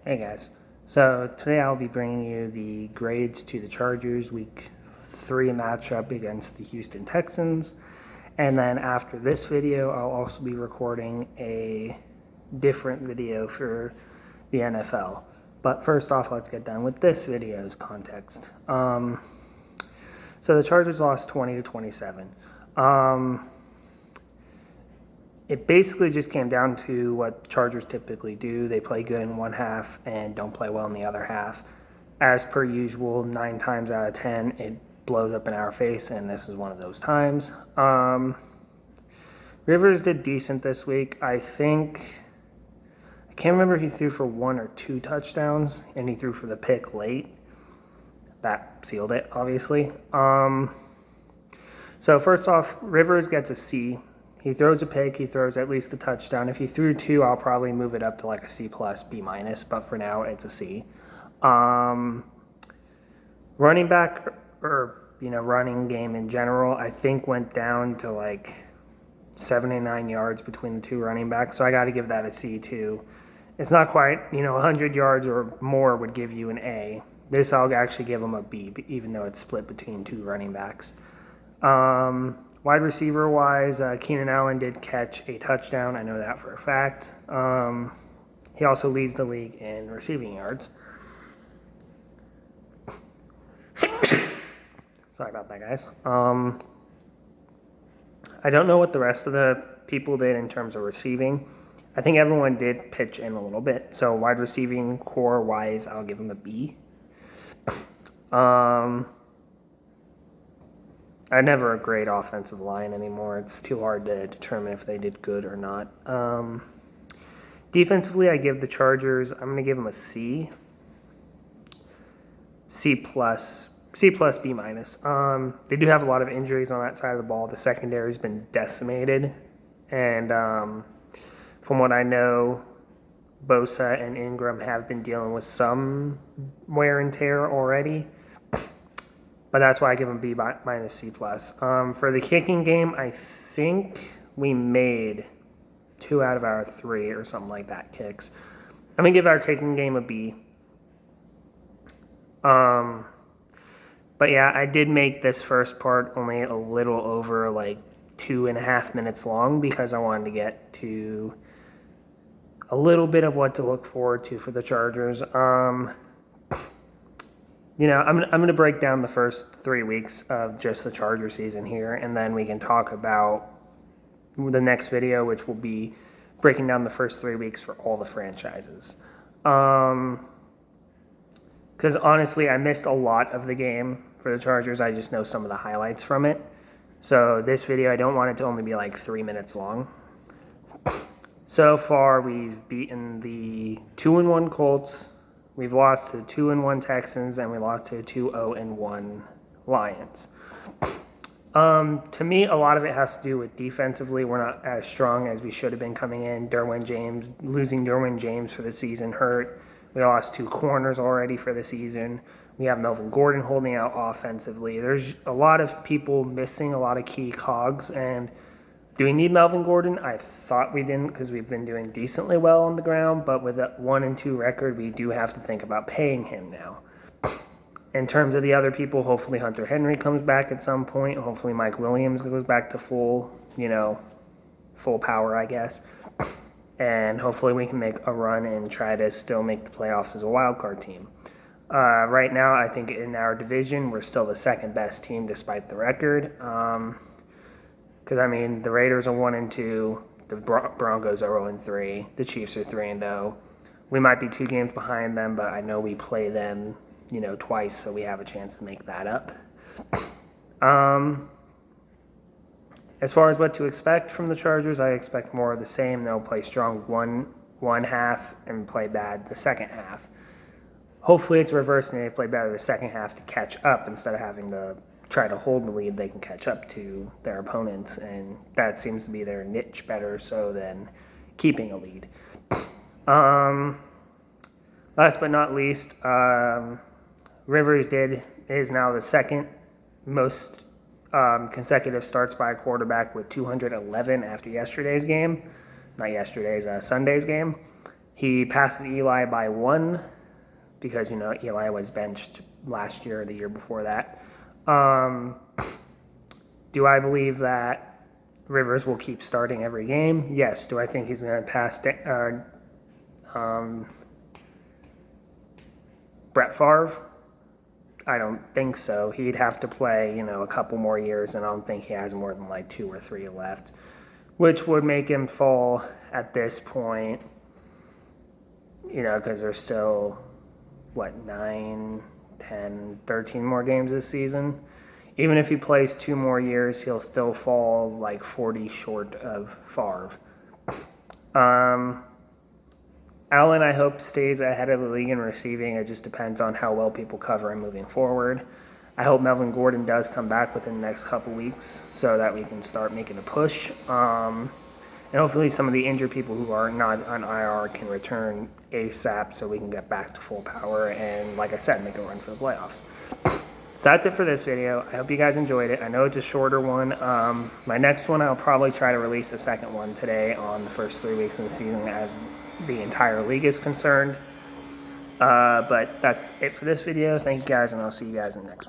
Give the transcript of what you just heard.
Hey guys, so today I'll be bringing you the grades to the Chargers Week 3 matchup against the Houston Texans, and then after this video I'll also be recording a different video for the NFL. But first off, let's get done with this video's context. So the Chargers lost 20-27. It basically just came down to what Chargers typically do. They play good in one half and don't play well in the other half. As per usual, 9 times out of 10, it blows up in our face, and this is one of those times. Rivers did decent this week. I can't remember if he threw for 1 or 2 touchdowns, and he threw for the pick late. That sealed it, obviously. So first off, Rivers gets a C. He throws a pick, he throws at least a touchdown. If he threw 2, I'll probably move it up to like a C+, B-, but for now it's a C. Running back, or running game in general, I think went down to like 79 yards between the 2 running backs, so I got to give that a C too. It's not quite, 100 yards or more would give you an A. This I'll actually give him a B, even though it's split between 2 running backs. Wide receiver-wise, Keenan Allen did catch a touchdown. I know that for a fact. He also leads the league in receiving yards. Sorry about that, guys. I don't know what the rest of the people did in terms of receiving. I think everyone did pitch in a little bit. So wide receiving core-wise, I'll give him a B. I never grade offensive line anymore. It's too hard to determine if they did good or not. Defensively, I give the Chargers, I'm going to give them a C. C+, B-. They do have a lot of injuries on that side of the ball. The secondary's been decimated. And from what I know, Bosa and Ingram have been dealing with some wear and tear already. But that's why I give them B- C+. For the kicking game, I think we made 2 out of our 3 or something like that kicks. I'm going to give our kicking game a B. But yeah, I did make this first part only a little over like 2.5 minutes long because I wanted to get to a little bit of what to look forward to for the Chargers. I'm going to break down the first 3 weeks of just the Charger season here, and then we can talk about the next video, which will be breaking down the first 3 weeks for all the franchises. Because honestly, I missed a lot of the game for the Chargers. I just know some of the highlights from it. So this video, I don't want it to only be like 3 minutes long. So far, we've beaten the 2-1 Colts. We've lost to the 2-1 Texans, and we lost to the 2-0-1 Lions. To me, a lot of it has to do with defensively. We're not as strong as we should have been coming in. Losing Derwin James for the season hurt. We lost 2 corners already for the season. We have Melvin Gordon holding out offensively. There's a lot of people missing, a lot of key cogs, and do we need Melvin Gordon? I thought we didn't because we've been doing decently well on the ground, but with a 1-2 record, we do have to think about paying him now. In terms of the other people, hopefully Hunter Henry comes back at some point. Hopefully Mike Williams goes back to full power, I guess. And hopefully we can make a run and try to still make the playoffs as a wild card team. Right now, I think in our division, we're still the second best team despite the record. Because, the Raiders are 1-2, the Broncos are 0-3, the Chiefs are 3-0. We might be 2 games behind them, but I know we play them, twice, so we have a chance to make that up. As far as what to expect from the Chargers, I expect more of the same. They'll play strong one half and play bad the second half. Hopefully it's reversed and they play better the second half to catch up instead of having to try to hold the lead. They can catch up to their opponents, and that seems to be their niche better so than keeping a lead. Last but not least, Rivers is now the second most consecutive starts by a quarterback with 211 after yesterday's game. not yesterday's, Sunday's game. He passed Eli by 1 because, Eli was benched last year or the year before that. Do I believe that Rivers will keep starting every game? Yes. Do I think he's going to pass Brett Favre? I don't think so. He'd have to play, a couple more years, and I don't think he has more than like 2 or 3 left, which would make him fall at this point, because there's still, 9, 10, 13 more games this season. Even if he plays 2 more years, he'll still fall like 40 short of Favre. Allen, I hope, stays ahead of the league in receiving. It just depends on how well people cover him moving forward. I hope Melvin Gordon does come back within the next couple weeks so that we can start making a push. And hopefully some of the injured people who are not on IR can return ASAP so we can get back to full power and, like I said, make a run for the playoffs. So that's it for this video. I hope you guys enjoyed it. I know it's a shorter one. My next one, I'll probably try to release the second one today on the first 3 weeks of the season as the entire league is concerned. But that's it for this video. Thank you guys, and I'll see you guys in the next one.